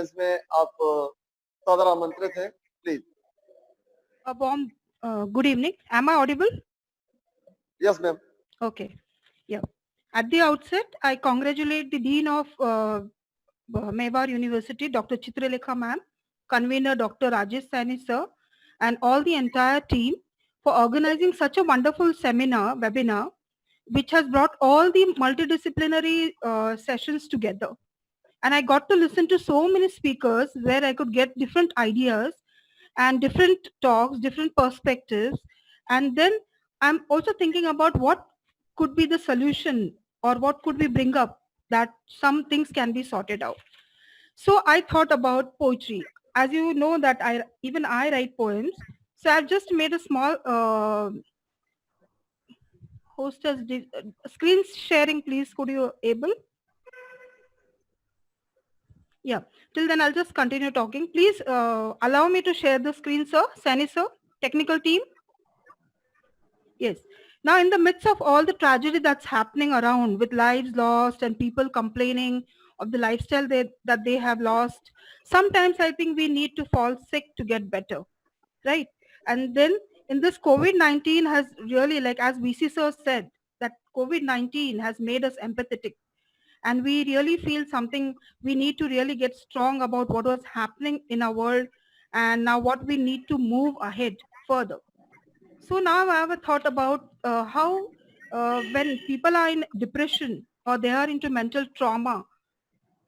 Conference में आप सदर आमंत्रित हैं, please. A warm good evening. Am I audible? Yes, ma'am. Okay. Yeah. At the outset, I congratulate the Dean of Mewar University, Dr. Chitralekha ma'am, convener Dr. Rajesh Saini sir, and all the entire team for organizing such a wonderful webinar, which has brought all the multidisciplinary sessions together. And I got to listen to so many speakers where I could get different ideas and different talks, different perspectives. And then I'm also thinking about what could be the solution or what could we bring up that some things can be sorted out. So I thought about poetry. As you know that even I write poems. So I've just made a small screen sharing, please. Could you able? Yeah. Till then, I'll just continue talking. Please allow me to share the screen, sir. Sani, sir. Technical team. Yes. Now, in the midst of all the tragedy that's happening around with lives lost and people complaining of the lifestyle that they have lost, sometimes I think we need to fall sick to get better, right? And then in this COVID-19 has really, like as VC sir said, that COVID-19 has made us empathetic. And we really feel something, we need to really get strong about what was happening in our world and now what we need to move ahead further. So now I have a thought about how when people are in depression or they are into mental trauma,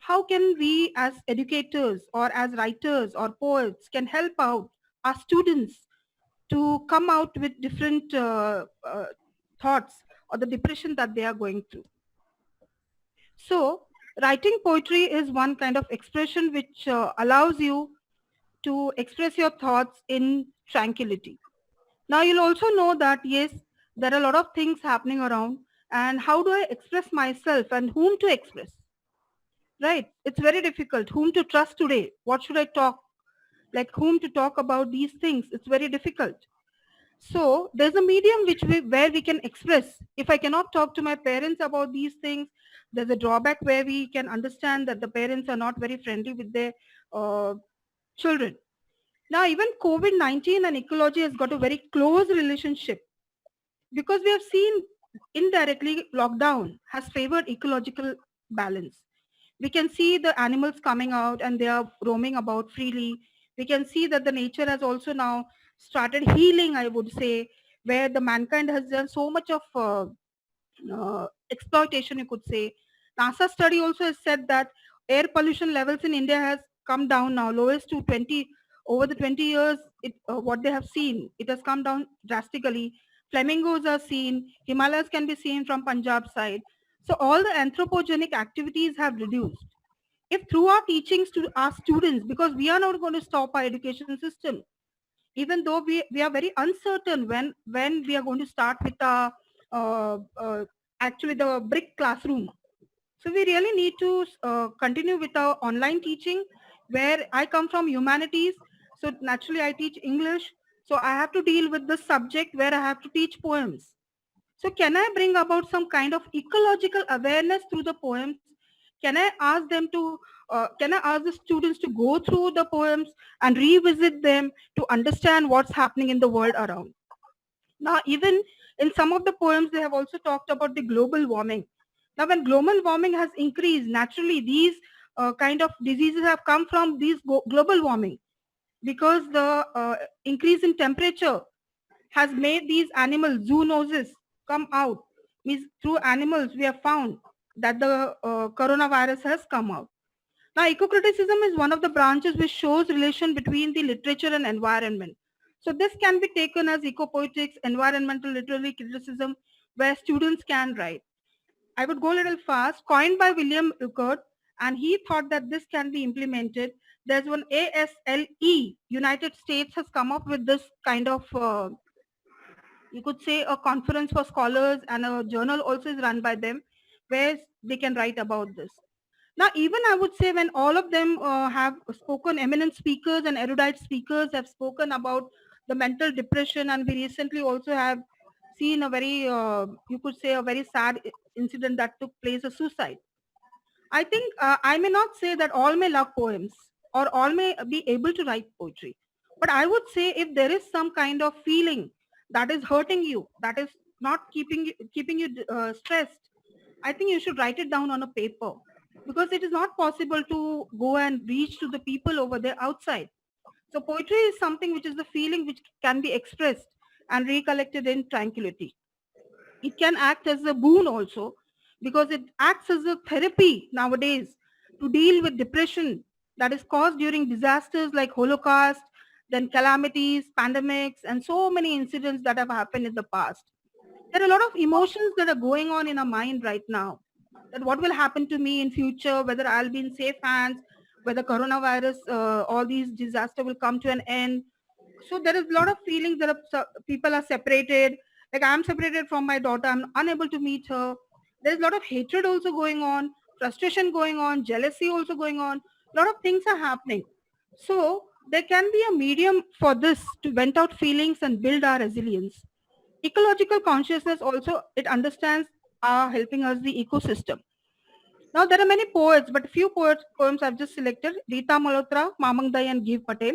how can we as educators or as writers or poets can help out our students to come out with different thoughts or the depression that they are going through. So writing poetry is one kind of expression which allows you to express your thoughts in tranquility. Now you'll also know that yes, there are a lot of things happening around and how do I express myself and whom to express, right? It's very difficult. Whom to trust today? What should I talk? Like whom to talk about these things? It's very difficult. So there's a medium where we can express. If I cannot talk to my parents about these things, there's a drawback where we can understand that the parents are not very friendly with their children. Now, even COVID-19 and ecology has got a very close relationship because we have seen indirectly lockdown has favored ecological balance. We can see the animals coming out and they are roaming about freely. We can see that the nature has also now started healing, I would say, where the mankind has done so much of exploitation, you could say. NASA study also has said that air pollution levels in India has come down now, lowest to 20 over the 20 years. What they have seen, it has come down drastically. Flamingos are seen. Himalayas can be seen from Punjab side. So all the anthropogenic activities have reduced. If through our teachings to our students, because we are not going to stop our education system, even though we are very uncertain when we are going to start with our actually the brick classroom. So we really need to continue with our online teaching where I come from humanities. So naturally I teach English. So I have to deal with the subject where I have to teach poems. So can I bring about some kind of ecological awareness through the poems? Can I ask them to, can I ask the students to go through the poems and revisit them to understand what's happening in the world around? Now, even in some of the poems, they have also talked about the global warming. Now, when global warming has increased, naturally these kind of diseases have come from these global warming because the increase in temperature has made these animal zoonoses come out. Means through animals we have found that the coronavirus has come out. Now, eco-criticism is one of the branches which shows relation between the literature and environment. So this can be taken as eco-poetics, environmental literary criticism, where students can write. I would go a little fast. Coined by William Ruckert, and he thought that this can be implemented. There's one ASLE, United States has come up with this kind of you could say a conference for scholars, and a journal also is run by them where they can write about this. Now, even I would say when all of them have spoken, eminent speakers and erudite speakers have spoken about the mental depression, and we recently also have seen a very, you could say, a very sad incident that took place, a suicide. I think I may not say that all may love poems. or all may be able to write poetry. But I would say if there is some kind of feeling that is hurting you, that is not keeping you stressed, I think you should write it down on a paper, because it is not possible to go and reach to the people over there outside. So poetry is something which is the feeling which can be expressed and recollected in tranquility. It can act as a boon also, because it acts as a therapy nowadays to deal with depression that is caused during disasters like Holocaust, then calamities, pandemics, and so many incidents that have happened in the past. There are a lot of emotions that are going on in our mind right now, that what will happen to me in future, whether I'll be in safe hands, whether coronavirus, all these disaster will come to an end. So there is a lot of feelings that people are separated. Like I'm separated from my daughter, I'm unable to meet her. There's a lot of hatred also going on, frustration going on, jealousy also going on. A lot of things are happening. So there can be a medium for this to vent out feelings and build our resilience. Ecological consciousness also, it understands, are helping us the ecosystem. Now there are many poets, but few poems I've just selected: Rita Malhotra, Mamang Dai, and Giv Patel.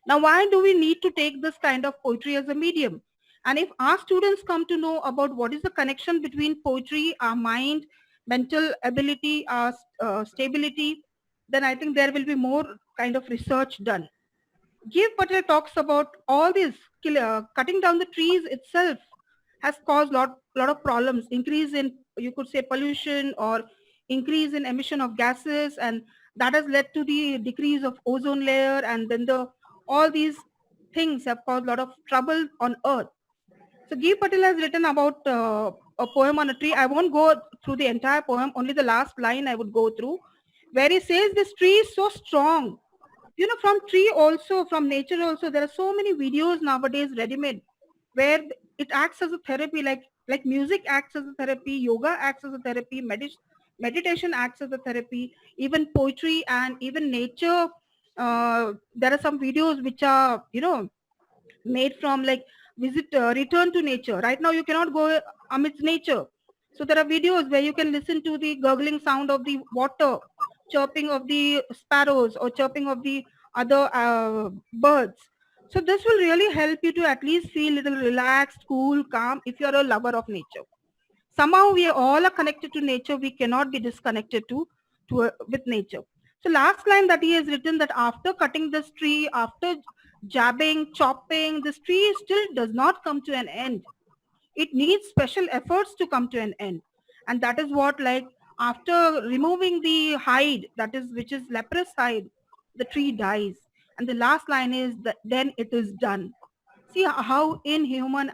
Now, why do we need to take this kind of poetry as a medium? And if our students come to know about what is the connection between poetry, our mind, mental ability, our stability, then I think there will be more kind of research done. Give Patel talks about all this cutting down the trees itself has caused lot of problems, increase in, you could say, pollution, or increase in emission of gases, and that has led to the decrease of ozone layer, and then the all these things have caused a lot of trouble on earth. So Give Patel has written about a poem on a tree. I won't go through the entire poem, only the last line I would go through, where he says this tree is so strong. You know, from tree also, from nature also, there are so many videos nowadays ready made, where it acts as a therapy, like music acts as a therapy, yoga acts as a therapy, meditation acts as a therapy, even poetry and even nature. There are some videos which are, made from, like, return to nature. Right now you cannot go amidst nature, so there are videos where you can listen to the gurgling sound of the water, chirping of the sparrows, or chirping of the other birds. So this will really help you to at least feel little relaxed, cool, calm, if you're a lover of nature. Somehow we all are connected to nature, we cannot be disconnected with nature. So last line that he has written, that after cutting this tree, after jabbing, chopping, this tree still does not come to an end. It needs special efforts to come to an end. And that is what, like, after removing the hide, that is, which is leprous hide, the tree dies. And the last line is that then it is done. See how inhuman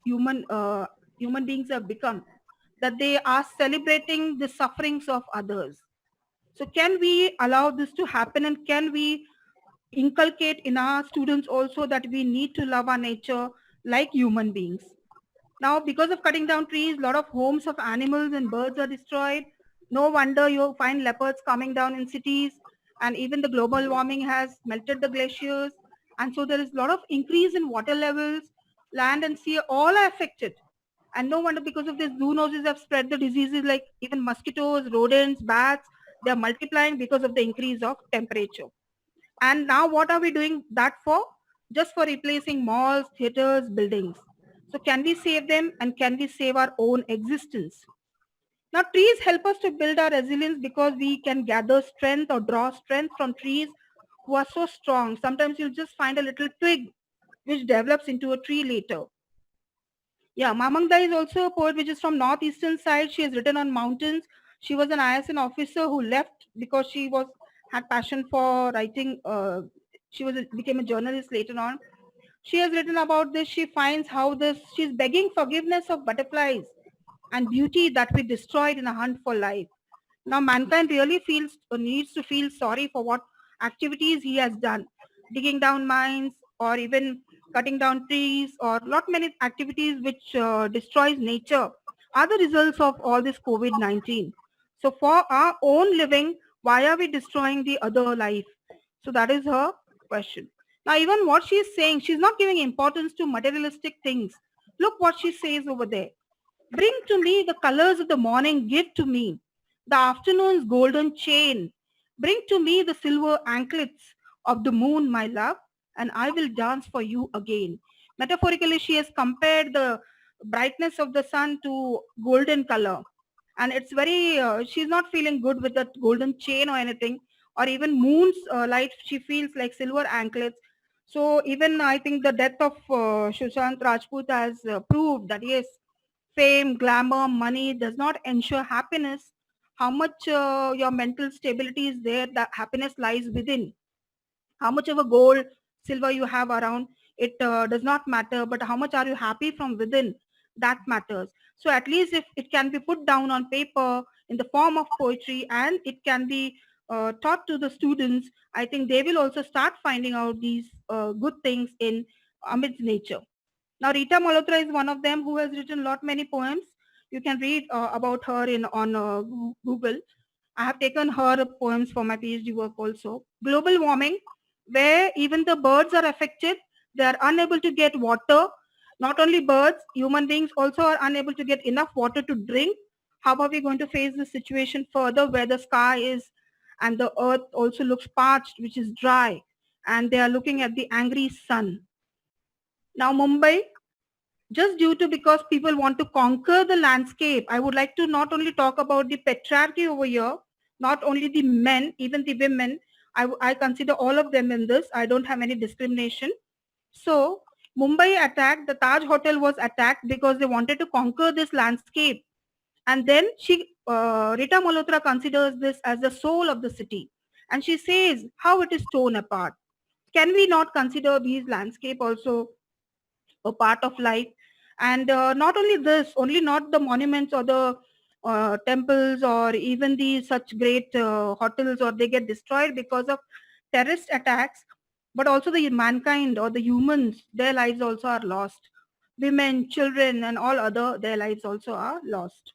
human beings have become, that they are celebrating the sufferings of others. So can we allow this to happen, and can we inculcate in our students also that we need to love our nature like human beings? Now, because of cutting down trees, a lot of homes of animals and birds are destroyed. No wonder you find leopards coming down in cities, and even the global warming has melted the glaciers. And so there is a lot of increase in water levels, land and sea all are affected. And no wonder, because of this, zoonoses have spread the diseases like even mosquitoes, rodents, bats. They are multiplying because of the increase of temperature. And now what are we doing that for? Just for replacing malls, theaters, buildings. So can we save them, and can we save our own existence? Now trees help us to build our resilience, because we can gather strength or draw strength from trees who are so strong. Sometimes you'll just find a little twig which develops into a tree later. Yeah, Mamangda is also a poet which is from northeastern side. She has written on mountains. She was an ISN officer who left because she was had passion for writing. Became a journalist later on. She has written about this. She finds how she's begging forgiveness of butterflies and beauty that we destroyed in a hunt for life. Now mankind really feels or needs to feel sorry for what activities he has done, digging down mines, or even cutting down trees, or lot many activities which destroys nature are the results of all this COVID-19. So for our own living, why are we destroying the other life? So that is her question. Now even what she is saying, she's not giving importance to materialistic things. Look what she says over there. Bring to me the colors of the morning, give to me the afternoon's golden chain. Bring to me the silver anklets of the moon, my love, and I will dance for you again. Metaphorically, she has compared the brightness of the sun to golden color. And it's very, she's not feeling good with that golden chain or anything, or even moon's light, she feels like silver anklets. So even I think the death of Sushant Rajput has proved that yes, fame, glamour, money does not ensure happiness. How much your mental stability is there, that happiness lies within. How much of a gold, silver you have around, it does not matter, but how much are you happy from within, that matters. So at least if it can be put down on paper in the form of poetry and it can be taught to the students, I think they will also start finding out these good things in amidst nature. Now, Rita Malhotra is one of them who has written lot many poems. You can read about her in on Google. I have taken her poems for my PhD work also. Global warming, where even the birds are affected. They are unable to get water. Not only birds, human beings also are unable to get enough water to drink. How are we going to face this situation further where the sky is and the earth also looks parched, which is dry, and they are looking at the angry sun. Now, Mumbai, just due to because people want to conquer the landscape, I would like to not only talk about the patriarchy over here, not only the men, even the women. I consider all of them in this. I don't have any discrimination. So Mumbai attacked, the Taj Hotel was attacked because they wanted to conquer this landscape. And then Rita Malhotra considers this as the soul of the city. And she says how it is torn apart. Can we not consider these landscape also a part of life? And not only this, only not the monuments or the temples or even the such great hotels or they get destroyed because of terrorist attacks, but also the mankind or the humans, their lives also are lost. Women, children, and all other, their lives also are lost.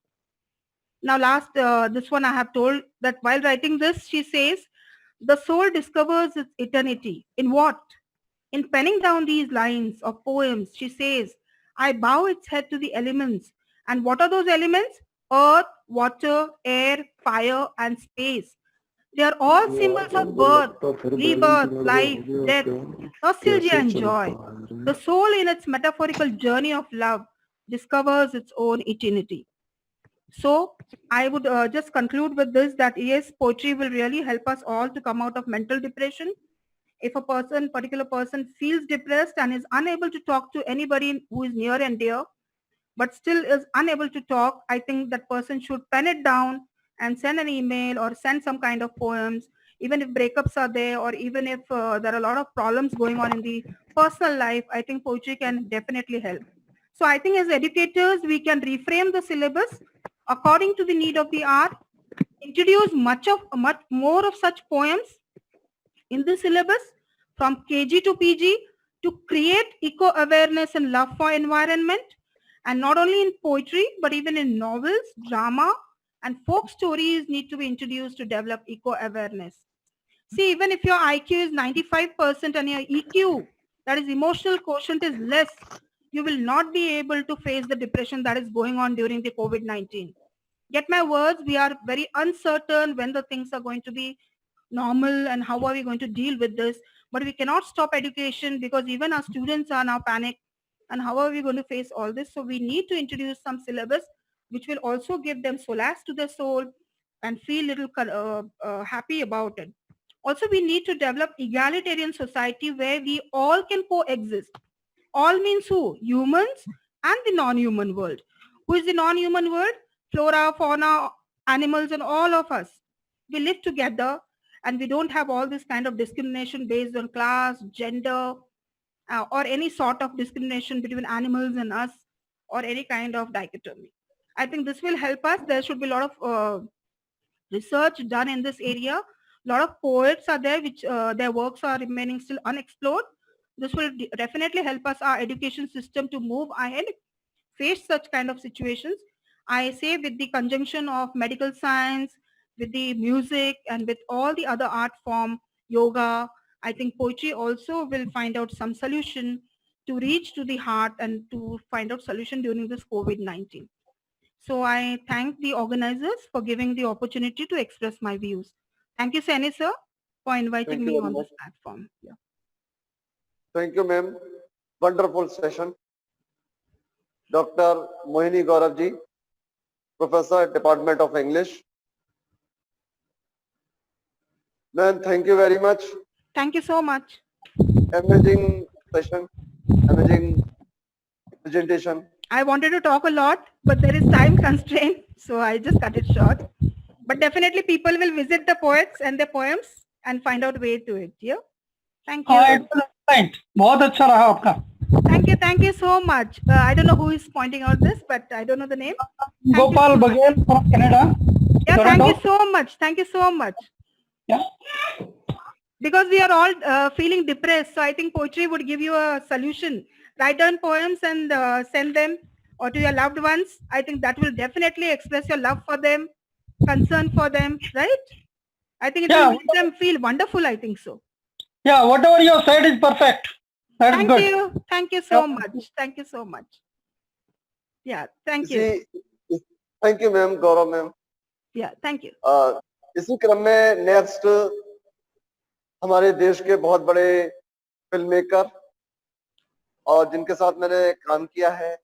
Now, last, this one I have told that while writing this, she says, the soul discovers its eternity. In what? In penning down these lines of poems, she says, I bow its head to the elements. And what are those elements? Earth, water, air, fire, and space. They are all symbols of birth, rebirth, life, death, nostalgia, and joy. The soul, in its metaphorical journey of love, discovers its own eternity. So, I would just conclude with this that yes, poetry will really help us all to come out of mental depression. If a particular person feels depressed and is unable to talk to anybody who is near and dear, but still is unable to talk, I think that person should pen it down and send an email or send some kind of poems. Even if breakups are there, or even if there are a lot of problems going on in the personal life, I think poetry can definitely help. So I think as educators, we can reframe the syllabus according to the need of the hour, introduce much more of such poems in the syllabus from KG to PG to create eco-awareness and love for environment, and not only in poetry but even in novels, drama, and folk stories need to be introduced to develop eco-awareness. See, even if your IQ is 95% and your EQ, that is emotional quotient, is less, you will not be able to face the depression that is going on during the COVID-19. Get my words, we are very uncertain when the things are going to be normal and how are we going to deal with this. But we cannot stop education because even our students are now panicked. And how are we going to face all this? So we need to introduce some syllabus which will also give them solace to their soul and feel little happy about it. Also, we need to develop egalitarian society where we all can coexist. All means who? Humans and the non-human world. Who is the non-human world? Flora, fauna, animals, and all of us. We live together and we don't have all this kind of discrimination based on class, gender, or any sort of discrimination between animals and us, or any kind of dichotomy. I think this will help us. There should be a lot of research done in this area. A lot of poets are there which their works are remaining still unexplored. This will definitely help us, our education system, to move ahead, face such kind of situations. I say with the conjunction of medical science, with the music, and with all the other art form, yoga, I think poetry also will find out some solution to reach to the heart and to find out solution during this COVID-19. So I thank the organizers for giving the opportunity to express my views. Thank you, Sani sir, for inviting Thank you me very on much. this platform. Yeah. Thank you, ma'am. Wonderful session. Dr. Mohini Gaurav ji, Professor, Department of English. Ma'am, thank you very much. Thank you so much. Amazing session, amazing presentation. I wanted to talk a lot, but there is time constraint, so I just cut it short. But definitely people will visit the poets and their poems and find out way to it. Yeah. Thank you. हाँ, excellent. बहुत अच्छा रहा आपका. Thank you so much. I don't know who is pointing out this, but I don't know the name. Thank you Gopal so much. Baghel from Canada. Yeah, thank you Toronto. so much. Thank you so much. Yeah. Because we are all feeling depressed, so I think poetry would give you a solution. Write down poems and send them or to your loved ones. I think that will definitely express your love for them, concern for them, right? I think it Yeah. will make them feel wonderful. I think so. Yeah, whatever you said is perfect. That's Thank good. you. Thank you so Yeah. much. Thank you so much. Yeah, thank इसी you. Thank you ma'am, Gaurav ma'am. Yeah, thank you. इसी क्रम में next हमारे देश के बहुत बड़े film maker और जिनके साथ मैंने काम किया है